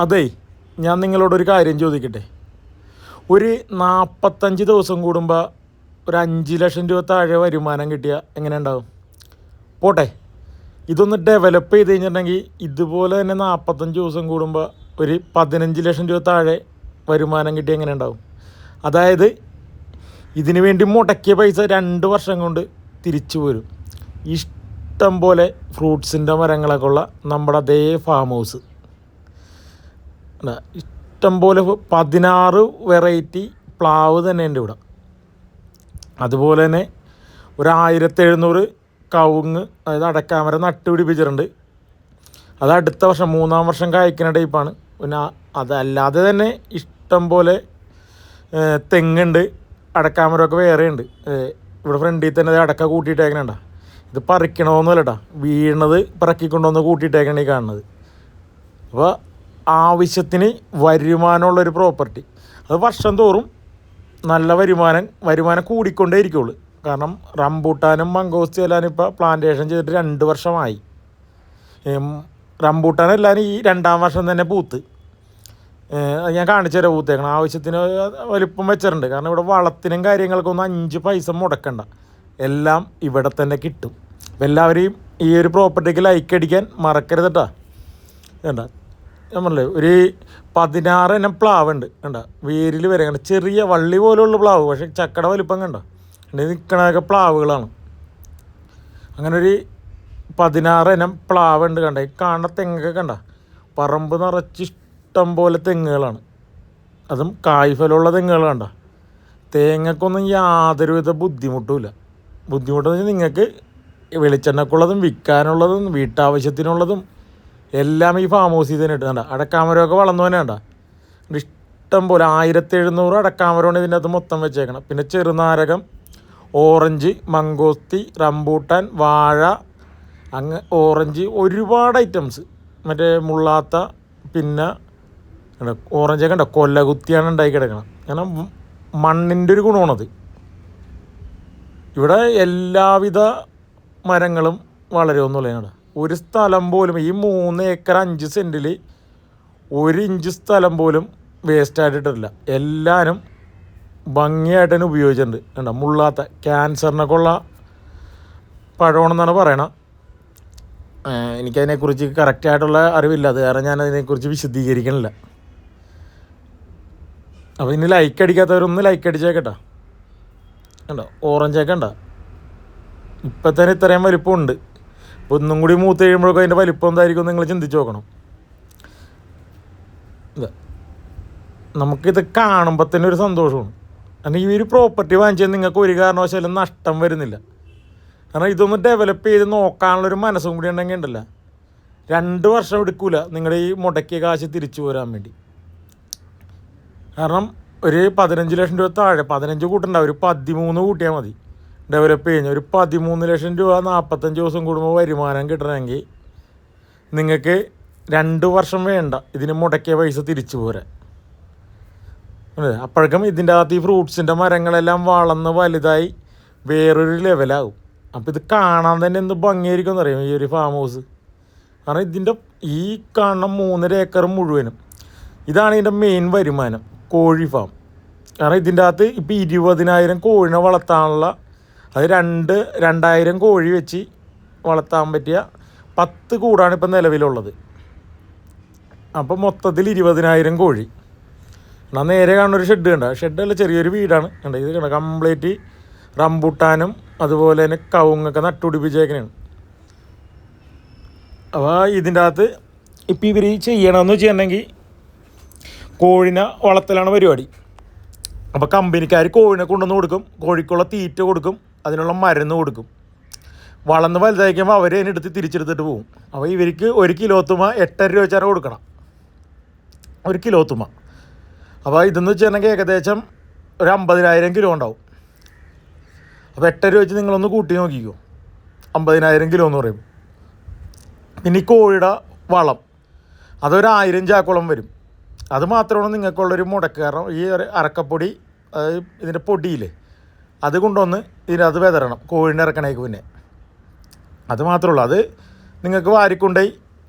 അതേ, ഞാൻ നിങ്ങളോടൊരു കാര്യം ചോദിക്കട്ടെ. ഒരു 45 ദിവസം കൂടുമ്പോൾ ഒരു 5 ലക്ഷം രൂപ താഴെ വരുമാനം കിട്ടിയാൽ എങ്ങനെ ഉണ്ടാവും? പോട്ടെ, ഇതൊന്ന് ഡെവലപ്പ് ചെയ്ത് കഴിഞ്ഞിട്ടുണ്ടെങ്കിൽ ഇതുപോലെ തന്നെ 45 ദിവസം കൂടുമ്പോൾ ഒരു 15 ലക്ഷം രൂപ താഴെ വരുമാനം കിട്ടിയാൽ എങ്ങനെ ഉണ്ടാവും? അതായത് ഇതിനു വേണ്ടി മുടക്കിയ പൈസ 2 വർഷം കൊണ്ട് തിരിച്ചു വരും. ഇഷ്ടം പോലെ ഫ്രൂട്ട്സിൻ്റെ മരങ്ങളൊക്കെ ഉള്ള നമ്മുടെ അതേ ഫാം ഹൗസ്, ഇഷ്ടം പോലെ 16 വെറൈറ്റി പ്ലാവ് തന്നെ ഉണ്ട് ഇവിടെ. അതുപോലെ തന്നെ ഒരു 1700 കവുങ്ങ്, അതായത് അടക്കാമരം നട്ടുപിടിപ്പിച്ചിട്ടുണ്ട്. അത് അടുത്ത വർഷം 3-ാം വർഷം കായ്ക്കുന്ന ടൈപ്പാണ്. പിന്നെ അതല്ലാതെ തന്നെ ഇഷ്ടം പോലെ തെങ്ങുണ്ട്, അടക്കാമരമൊക്കെ വേറെ ഉണ്ട്. ഇവിടെ ഫ്രണ്ടിൽ തന്നെ അടക്ക കൂട്ടിയിട്ടേക്കണണ്ട. ഇത് പറിക്കണമെന്നല്ല കേട്ടോ, വീണത് പറക്കിക്കൊണ്ടുവന്ന് കൂട്ടിയിട്ടേക്കണ ഈ കാണുന്നത്. അപ്പോൾ ആവശ്യത്തിന് വരുമാനമുള്ളൊരു പ്രോപ്പർട്ടി. അത് വർഷം തോറും നല്ല വരുമാനം കൂടിക്കൊണ്ടേ ഇരിക്കുള്ളൂ. കാരണം റംബൂട്ടാനും മംഗോസ്റ്റി എല്ലാം ഇപ്പോൾ പ്ലാന്റേഷൻ ചെയ്തിട്ട് 2 വർഷമായി. റംബൂട്ടാനെല്ലാം ഈ 2-ാം വർഷം തന്നെ പൂത്ത്. ഞാൻ കാണിച്ചു തരാം പൂത്തേക്കണം. ആവശ്യത്തിന് വലിപ്പം വെച്ചിട്ടുണ്ട്. കാരണം ഇവിടെ വളത്തിനും കാര്യങ്ങൾക്കൊന്നും 5 പൈസ മുടക്കണ്ട, എല്ലാം ഇവിടെ തന്നെ കിട്ടും. അപ്പോൾ എല്ലാവരെയും ഈ ഒരു പ്രോപ്പർട്ടിക്ക് ലൈക്ക് അടിക്കാൻ മറക്കരുത് കേട്ടോ. വേണ്ട, നമ്മളല്ലേ ഒരു 16 ഇനം പ്ലാവ് ഉണ്ട് കണ്ട, വേരിൽ വരെ കണ്ട, ചെറിയ വള്ളി പോലുള്ള പ്ലാവ്, പക്ഷേ ചക്കട വലിപ്പം കണ്ട നിൽക്കണതൊക്കെ പ്ലാവുകളാണ്. അങ്ങനെ ഒരു 16 ഇനം പ്ലാവ് ഉണ്ട് കണ്ട. ഈ കാണുന്ന തെങ്ങൊക്കെ കണ്ട, പറമ്പ് നിറച്ച് ഇഷ്ടം പോലെ തെങ്ങുകളാണ്. അതും കായ്ഫലമുള്ള തെങ്ങുകൾ കണ്ട. തേങ്ങക്കൊന്നും യാതൊരുവിധ ബുദ്ധിമുട്ടുമില്ല. ബുദ്ധിമുട്ടെന്ന് വെച്ചാൽ നിങ്ങൾക്ക് വെളിച്ചെണ്ണക്കുള്ളതും വിൽക്കാനുള്ളതും വീട്ടാവശ്യത്തിനുള്ളതും എല്ലാം ഈ ഫാം ഹൗസിൽ തന്നെ ഇട്ട് കണ്ട. അടക്കാമരമൊക്കെ വളർന്നു തന്നെ കണ്ട. ഇഷ്ടം പോലെ 1700 അടക്കാമരമാണ് ഇതിൻ്റെ അകത്ത് മൊത്തം വെച്ചേക്കണം. പിന്നെ ചെറുനാരകം, ഓറഞ്ച്, മംഗോസ്തി, റംബൂട്ടാൻ, വാഴ, ഓറഞ്ച്, ഒരുപാട് ഐറ്റംസ്. മറ്റേ മുള്ളാത്ത, പിന്നെ ഓറഞ്ചൊക്കെ ഉണ്ടോ, കൊല്ലകുത്തിയാണ് ഉണ്ടാക്കി കിടക്കണം. കാരണം മണ്ണിൻ്റെ ഒരു ഗുണമാണത്. ഇവിടെ എല്ലാവിധ മരങ്ങളും വളരുമെന്നുള്ളതാണ്. ഒരു സ്ഥലം പോലും, ഈ 3 ഏക്കർ 5 സെൻറ്റിൽ 1 ഇഞ്ച് സ്ഥലം പോലും വേസ്റ്റായിട്ടിട്ടില്ല. എല്ലാവരും ഭംഗിയായിട്ട് തന്നെ ഉപയോഗിച്ചിട്ടുണ്ട്. കണ്ട, മുള്ളാത്ത ക്യാൻസറിനൊക്കെ ഉള്ള പഴമാണെന്നാണ് പറയണത്. എനിക്കതിനെക്കുറിച്ച് കറക്റ്റായിട്ടുള്ള അറിവില്ല, അത് കാരണം ഞാനതിനെക്കുറിച്ച് വിശദീകരിക്കണില്ല. അപ്പോൾ ഇനി ലൈക്ക് അടിക്കാത്തവരൊന്ന് ലൈക്ക് അടിച്ചേക്കട്ടോ. കണ്ടോ, ഓറഞ്ചൊക്കെ ഉണ്ടോ, ഇപ്പം തന്നെ ഇത്രയും വലിപ്പമുണ്ട്. അപ്പോൾ ഒന്നും കൂടി മൂത്ത് കഴിയുമ്പോഴൊക്കെ അതിൻ്റെ വലിപ്പം എന്തായിരിക്കും നിങ്ങൾ ചിന്തിച്ച് നോക്കണം. നമുക്കിത് കാണുമ്പോൾ തന്നെ ഒരു സന്തോഷമാണ്. കാരണം ഈ ഒരു പ്രോപ്പർട്ടി വാങ്ങിച്ചാൽ നിങ്ങൾക്ക് ഒരു കാരണവശാലും നഷ്ടം വരുന്നില്ല. കാരണം ഇതൊന്ന് ഡെവലപ്പ് ചെയ്ത് നോക്കാനുള്ളൊരു മനസ്സും കൂടി ഉണ്ടെങ്കിൽ ഉണ്ടല്ല, 2 വർഷം എടുക്കില്ല നിങ്ങളുടെ ഈ മുടക്കിയ കാശ് തിരിച്ചു പോരാൻ വേണ്ടി. കാരണം ഒരു 15 ലക്ഷം രൂപ താഴെ, 15 കൂട്ടുണ്ടാവും, ഒരു 13 കൂട്ടിയാൽ മതി. ഡെവലപ്പ് കഴിഞ്ഞാൽ ഒരു 13 ലക്ഷം രൂപ 45 ദിവസം കൂടുമ്പോൾ വരുമാനം കിട്ടണമെങ്കിൽ നിങ്ങൾക്ക് 2 വർഷം വേണ്ട ഇതിന് മുടക്കിയ പൈസ തിരിച്ചു പോരാ. അപ്പോഴേക്കും ഇതിൻ്റെ അകത്ത് ഈ ഫ്രൂട്ട്സിൻ്റെ മരങ്ങളെല്ലാം വളർന്ന് വലുതായി വേറൊരു ലെവലാകും. അപ്പോൾ ഇത് കാണാൻ തന്നെ എന്ത് ഭംഗിയായിരിക്കും എന്നറിയാം ഈ ഒരു ഫാം ഹൗസ്. കാരണം ഇതിൻ്റെ ഈ കാണുന്ന 3.5 ഏക്കർ മുഴുവനും ഇതാണ് ഇതിൻ്റെ മെയിൻ വരുമാനം, കോഴി ഫാം. കാരണം ഇതിൻ്റെ അകത്ത് ഇപ്പോൾ 20,000 കോഴിനെ വളർത്താനുള്ള, അത് 2000 കോഴി വെച്ച് വളർത്താൻ പറ്റിയ 10 കൂടാണ് ഇപ്പം നിലവിലുള്ളത്. അപ്പോൾ മൊത്തത്തിൽ 20,000 കോഴി. എന്നാൽ നേരെ കാണുന്നൊരു ഷെഡ് കണ്ട, ഷെഡല്ല ചെറിയൊരു വീടാണ് കണ്ട. ഇത് കണ്ട, കംപ്ലീറ്റ് റംബൂട്ടാനും അതുപോലെ തന്നെ കവുങ്ങൊക്കെ നട്ടുപിടിപ്പിച്ചേക്കണേണ്. അപ്പോൾ ഇതിൻ്റെ അകത്ത് ഇപ്പം ഇവർ ചെയ്യണമെന്ന് വെച്ചിട്ടുണ്ടെങ്കിൽ കോഴിനെ വളർത്തലാണ് പരിപാടി. അപ്പോൾ കമ്പനിക്കാർ കോഴിനെ കൊണ്ടുവന്ന് കൊടുക്കും, കോഴിക്കുള്ള തീറ്റ കൊടുക്കും, അതിനുള്ള മരുന്ന് കൊടുക്കും. വളർന്ന് വലുതായിരിക്കുമ്പോൾ അവർ അതിനെടുത്ത് തിരിച്ചെടുത്തിട്ട് പോകും. അപ്പോൾ ഇവർക്ക് 1 കിലോ തുമ 8.5 രൂപ വെച്ചാൽ കൊടുക്കണം, 1 കിലോ തുമ. അപ്പോൾ ഇതെന്ന് വെച്ചിട്ടുണ്ടെങ്കിൽ ഏകദേശം ഒരു 50,000 കിലോ ഉണ്ടാവും. അപ്പോൾ 8 രൂപ വെച്ച് നിങ്ങളൊന്ന് കൂട്ടി നോക്കിക്കോ, 50,000 കിലോ എന്ന് പറയും. പിന്നെ ഈ കോഴിയുടെ വളം അതൊരു 1000 ചാക്കോളം വരും. അത് മാത്രമാണ് നിങ്ങൾക്കുള്ളൊരു മുടക്ക്. കാരണം ഈ ഒരു അറക്കപ്പൊടി, അതായത് ഇതിൻ്റെ പൊടിയില്ലേ, അത് കൊണ്ടുവന്ന് ഇതിനകത്ത് വിതരണം കോഴിൻ്റെ ഇറക്കണേക്ക് പിന്നെ. അത് മാത്രമേ ഉള്ളൂ. അത് നിങ്ങൾക്ക് വാരിക്കൊണ്ടുപോയി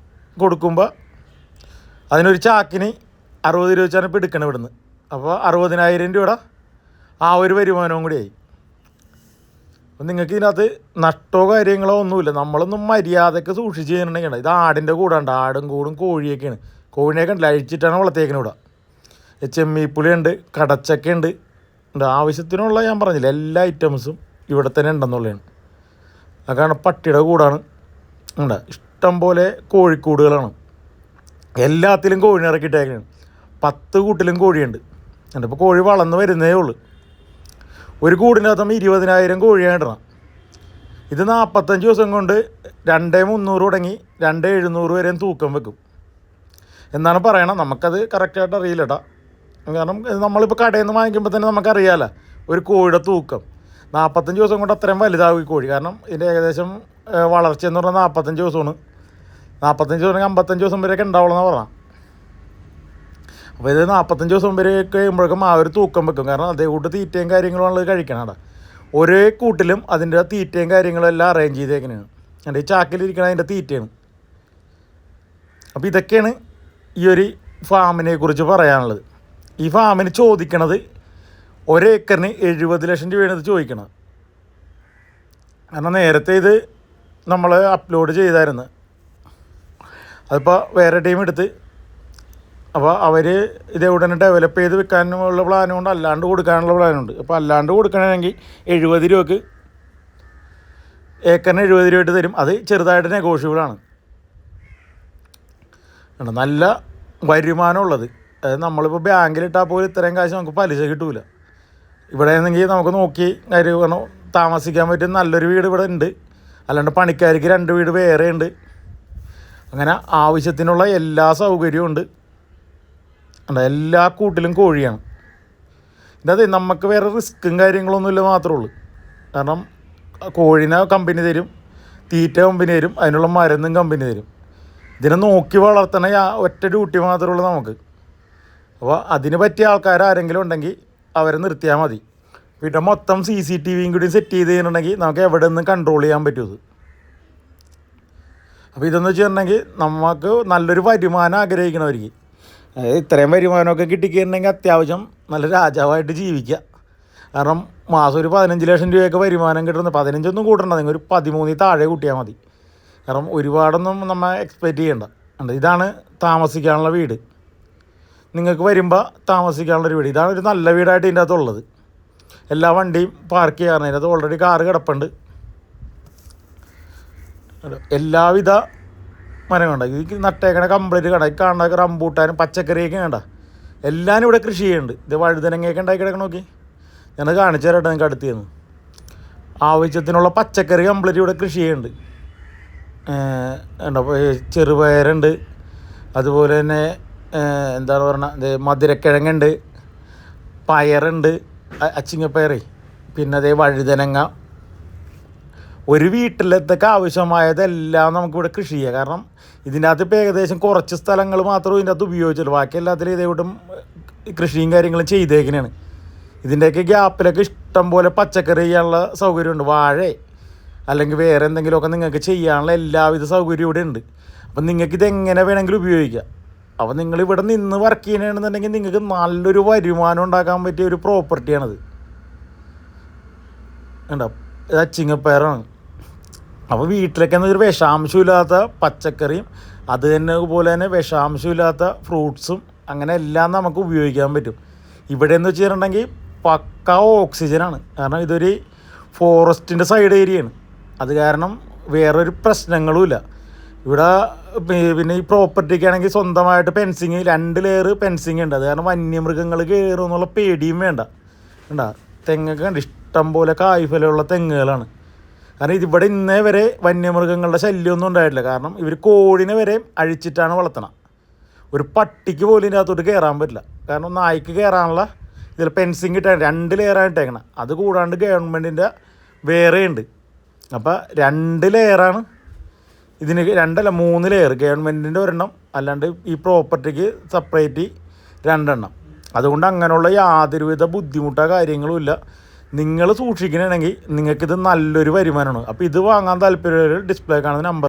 കൊടുക്കുമ്പോൾ അതിനൊരു ചാക്കിന് 60 രൂപ വെച്ചാണ് ഇപ്പോൾ എടുക്കണം ഇവിടുന്ന്. അപ്പോൾ 60,000 രൂപയുടെ ആ ഒരു വരുമാനവും കൂടിയായി. അപ്പം നിങ്ങൾക്ക് ഇതിനകത്ത് നഷ്ടമോ കാര്യങ്ങളോ ഒന്നുമില്ല. നമ്മളൊന്നും മര്യാദയ്ക്ക് സൂക്ഷിച്ച് ചെയ്യുന്നുണ്ടെങ്കിൽ ഇത് ആടിൻ്റെ കൂടാണ്ട്, ആടും കൂടും കോഴിയൊക്കെയാണ്. കോഴിനെയൊക്കെ ഉണ്ടല്ലോ അഴിച്ചിട്ടാണ് വളർത്തിയേക്കുന്നത് ഇവിടെ. ചെമ്മീപ്പുളിയുണ്ട്, കടച്ചക്കയുണ്ട്, ആവശ്യത്തിനുള്ള ഞാൻ പറഞ്ഞില്ല എല്ലാ ഐറ്റംസും ഇവിടെ തന്നെ ഉണ്ടെന്നുള്ളതാണ്. അതാണ് പട്ടിയുടെ കൂടാണ് ഉണ്ട്. ഇഷ്ടം പോലെ കോഴിക്കൂടുകളാണ്. എല്ലാത്തിലും കോഴിനെ ഇറക്കിയിട്ടേക്കാണ്. 10 കൂട്ടിലും കോഴിയുണ്ട്. ഇപ്പോൾ കോഴി വളർന്ന് വരുന്നേ ഉള്ളൂ. ഒരു കൂടിനകത്ത് 20,000 കോഴിയാണ് ഇടണം. ഇത് 45 ദിവസം കൊണ്ട് 2,300 തുടങ്ങി 2,700 വരെയും തൂക്കം വെക്കും എന്നാണ് പറയണം. നമുക്കത് കറക്റ്റായിട്ട് അറിയില്ല കേട്ടോ. കാരണം നമ്മളിപ്പോൾ കടയിൽ നിന്ന് വാങ്ങിക്കുമ്പോൾ തന്നെ നമുക്കറിയാമല്ലോ ഒരു കോഴിയുടെ തൂക്കം. 45 ദിവസം കൊണ്ട് അത്രയും വലുതാവും ഈ കോഴി. കാരണം ഇതിൻ്റെ ഏകദേശം വളർച്ച എന്ന് പറഞ്ഞാൽ 45 ദിവസമാണ്. 45 ദിവസം 55 ദിവസം വരെയൊക്കെ ഉണ്ടാവുള്ളൂ എന്നാണ് പറഞ്ഞത്. അപ്പോൾ ഇത് 45 ദിവസം വരെയൊക്കെ കഴിയുമ്പോഴേക്കും ആ ഒരു തൂക്കം വെക്കും. കാരണം അതേ കൂട്ട് തീറ്റയും കാര്യങ്ങളുള്ളത് കഴിക്കണം അവിടെ. ഒരേ കൂട്ടിലും അതിൻ്റെ തീറ്റയും കാര്യങ്ങളും എല്ലാം അറേഞ്ച് ചെയ്തേക്കുന്നതാണ്. എൻ്റെ ഈ ചാക്കിലിരിക്കണ അതിൻ്റെ തീറ്റയാണ്. അപ്പോൾ ഇതൊക്കെയാണ് ഈ ഒരു ഫാമിനെ കുറിച്ച് പറയാനുള്ളത്. ഈ ഫാമിന് ചോദിക്കണത് 1 ഏക്കറിന് 70 ലക്ഷം രൂപയാണ് ഇത് ചോദിക്കണത്. കാരണം നേരത്തെ ഇത് നമ്മൾ അപ്ലോഡ് ചെയ്തായിരുന്നു. അതിപ്പോൾ വേറെ ടീം എടുത്ത്, അപ്പോൾ അവർ ഇതേ ഉടനെ ഡെവലപ്പ് ചെയ്ത് വിൽക്കാനുള്ള പ്ലാനുണ്ട്, അല്ലാണ്ട് കൊടുക്കാനുള്ള പ്ലാനുണ്ട്. അപ്പോൾ അല്ലാണ്ട് കൊടുക്കണമെങ്കിൽ 70 രൂപക്ക് ഏക്കറിന് 70 രൂപ ഇട്ട് തരും. അത് ചെറുതായിട്ട് നെഗോഷ്യബിളാണ്. നല്ല വരുമാനമുള്ളത്. അതായത് നമ്മളിപ്പോൾ ബാങ്കിലിട്ടാൽ പോലും ഇത്രയും കാശ് നമുക്ക് പലിശ കിട്ടൂല. ഇവിടെ ആണെങ്കിൽ നമുക്ക് നോക്കി കാര്യം താമസിക്കാൻ പറ്റിയ നല്ലൊരു വീട് ഇവിടെ ഉണ്ട്. അല്ലാണ്ട് പണിക്കാർക്ക് 2 വീട് വേറെ ഉണ്ട്. അങ്ങനെ ആവശ്യത്തിനുള്ള എല്ലാ സൗകര്യവും ഉണ്ട്. എല്ലാ കൂട്ടിലും കോഴിയാണ്. ഇതേ നമുക്ക് വേറെ റിസ്ക്കും കാര്യങ്ങളൊന്നുമില്ല മാത്രമേ ഉള്ളൂ. കാരണം കോഴിനെ കമ്പനി തരും, തീറ്റ കമ്പനി തരും, അതിനുള്ള മരുന്നും കമ്പനി തരും. ഇതിനെ നോക്കി വളർത്തണ ഒറ്റ ഡ്യൂട്ടി മാത്രമേ ഉള്ളൂ നമുക്ക്. അപ്പോൾ അതിന് പറ്റിയ ആൾക്കാർ ആരെങ്കിലും ഉണ്ടെങ്കിൽ അവരെ നിർത്തിയാൽ മതി. പിന്നെ മൊത്തം CCTVയും കൂടി സെറ്റ് ചെയ്ത് കഴിഞ്ഞിട്ടുണ്ടെങ്കിൽ നമുക്ക് എവിടെ നിന്ന് കൺട്രോൾ ചെയ്യാൻ പറ്റും. അപ്പോൾ ഇതെന്ന് വെച്ചിട്ടുണ്ടെങ്കിൽ നമുക്ക് നല്ലൊരു വരുമാനം ആഗ്രഹിക്കണവർക്ക്, അതായത് ഇത്രയും വരുമാനമൊക്കെ കിട്ടിക്കഴിഞ്ഞിട്ടുണ്ടെങ്കിൽ അത്യാവശ്യം നല്ല രാജാവായിട്ട് ജീവിക്കുക. കാരണം മാസം ഒരു 15 ലക്ഷം രൂപയൊക്കെ വരുമാനം കിട്ടുന്നത്. 15 കൂട്ടണ്ട, നിങ്ങൾ ഒരു 13 താഴെ കൂട്ടിയാൽ മതി. കാരണം ഒരുപാടൊന്നും നമ്മൾ എക്സ്പെക്റ്റ് ചെയ്യണ്ട. ഇതാണ് താമസിക്കാനുള്ള വീട്. നിങ്ങൾക്ക് വരുമ്പോൾ താമസിക്കാനുള്ളൊരു വീട്. ഇതാണ് ഒരു നല്ല വീടായിട്ട് ഇതിൻ്റെ അകത്തുള്ളത്. എല്ലാ വണ്ടിയും പാർക്ക് ചെയ്യാറുണ്ട്. അതിനകത്ത് ഓൾറെഡി കാറ് കിടപ്പുണ്ട്. എല്ലാവിധ മരം കണ്ട ഈ നട്ടേക്കണ കംപ്ലീറ്റ് കണ്ട. ഈ കാണുന്ന റംബൂട്ടാനും പച്ചക്കറിയൊക്കെ കണ്ട. എല്ലാവരും ഇവിടെ കൃഷി ചെയ്യുന്നുണ്ട്. ഇത് വഴുതനങ്ങയൊക്കെ ഉണ്ടാക്കി കിടക്കണം. നോക്കി ഞാൻ കാണിച്ചു തരട്ടെ നിങ്ങൾക്ക് അടുത്ത് നിന്ന്. ആവശ്യത്തിനുള്ള പച്ചക്കറി കംപ്ലീറ്റ് ഇവിടെ കൃഷി ചെയ്യുന്നുണ്ട്. ചെറുപയറുണ്ട്, അതുപോലെ തന്നെ എന്താണ് പറഞ്ഞത്, മധുരക്കിഴങ്ങുണ്ട്, പയറുണ്ട്, അച്ചിങ്ങപ്പയറേ, പിന്നെ അതേ വഴുതനങ്ങ. ഒരു വീട്ടിലത്തേക്ക് ആവശ്യമായതെല്ലാം നമുക്കിവിടെ കൃഷി ചെയ്യാം. കാരണം ഇതിൻ്റെ അകത്ത് ഇപ്പോൾ ഏകദേശം കുറച്ച് സ്ഥലങ്ങൾ മാത്രമേ ഇതിൻ്റെ അകത്ത് ഉപയോഗിച്ചുള്ളൂ. ബാക്കി എല്ലാത്തിലും ഇതേകൂട്ടും കൃഷിയും കാര്യങ്ങളും ചെയ്തേക്കുന്നതാണ്. ഇതിൻ്റെയൊക്കെ ഗ്യാപ്പിലൊക്കെ ഇഷ്ടം പോലെ പച്ചക്കറി ചെയ്യാനുള്ള സൗകര്യമുണ്ട്. വാഴ അല്ലെങ്കിൽ വേറെ എന്തെങ്കിലുമൊക്കെ നിങ്ങൾക്ക് ചെയ്യാനുള്ള എല്ലാവിധ സൗകര്യവും ഇവിടെ ഉണ്ട്. അപ്പം നിങ്ങൾക്കിതെങ്ങനെ വേണമെങ്കിലും ഉപയോഗിക്കാം. അപ്പോൾ നിങ്ങളിവിടെ നിന്ന് വർക്ക് ചെയ്യണമെന്നുണ്ടെങ്കിൽ നിങ്ങൾക്ക് നല്ലൊരു വരുമാനം ഉണ്ടാക്കാൻ പറ്റിയ ഒരു പ്രോപ്പർട്ടിയാണിത്. ഉണ്ടോ, ഇത് അച്ചിങ്ങപ്പയറാണ്. അപ്പോൾ വീട്ടിലൊക്കെ ഒരു വിഷാംശമില്ലാത്ത പച്ചക്കറിയും അത് തന്നെ പോലെ തന്നെ വിഷാംശമില്ലാത്ത ഫ്രൂട്ട്സും അങ്ങനെ എല്ലാം നമുക്ക് ഉപയോഗിക്കാൻ പറ്റും. ഇവിടെ എന്ന് വെച്ചിട്ടുണ്ടെങ്കിൽ പക്ക ഓക്സിജനാണ്. കാരണം ഇതൊരു ഫോറസ്റ്റിൻ്റെ സൈഡ് ഏരിയയാണ്. അത് കാരണം വേറൊരു പ്രശ്നങ്ങളുമില്ല ഇവിടെ. പിന്നെ ഈ പ്രോപ്പർട്ടിക്കാണെങ്കിൽ സ്വന്തമായിട്ട് ഫെൻസിങ് 2 ലെയർ ഫെൻസിങ് ഉണ്ട്. അത് കാരണം വന്യമൃഗങ്ങൾ കയറും എന്നുള്ള പേടിയും വേണ്ട. ഉണ്ടാ തെങ്ങൊക്കെ കണ്ട് ഇഷ്ടം പോലെ കായ്ഫലമുള്ള തെങ്ങുകളാണ്. കാരണം ഇതിവിടെ ഇന്നേ വരെ വന്യമൃഗങ്ങളുടെ ശല്യമൊന്നും ഉണ്ടായിട്ടില്ല. കാരണം ഇവർ കോഴിനെ വരെ അഴിച്ചിട്ടാണ് വളർത്തണം. ഒരു പട്ടിക്ക് പോലും ഇതിനകത്തോട്ട് കയറാൻ പറ്റില്ല. കാരണം നായ്ക്ക് കയറാനുള്ള ഇതിൽ ഫെൻസിങ് ഇട്ടാണ് 2 ലെയറാണ് ഇട്ടേക്കണം. അത് കൂടാണ്ട് ഗവൺമെൻറ്റിൻ്റെ വേറെ ഉണ്ട്. അപ്പോൾ 2 ലെയറാണ് ഇതിന്. 2 അല്ല 3 ലെയർ. ഗവൺമെൻറ്റിൻ്റെ ഒരെണ്ണം, അല്ലാണ്ട് ഈ പ്രോപ്പർട്ടിക്ക് സെപ്പറേറ്റ് 2 എണ്ണം. അതുകൊണ്ട് അങ്ങനെയുള്ള യാതൊരുവിധ ബുദ്ധിമുട്ടോ കാര്യങ്ങളും ഇല്ല. നിങ്ങൾ സൂക്ഷിക്കണമെങ്കിൽ നിങ്ങൾക്കിത് നല്ലൊരു വരുമാനമാണ്. അപ്പോൾ ഇത് വാങ്ങാൻ താല്പര്യമുള്ള ഡിസ്പ്ലേ കാണുന്ന നമ്പർ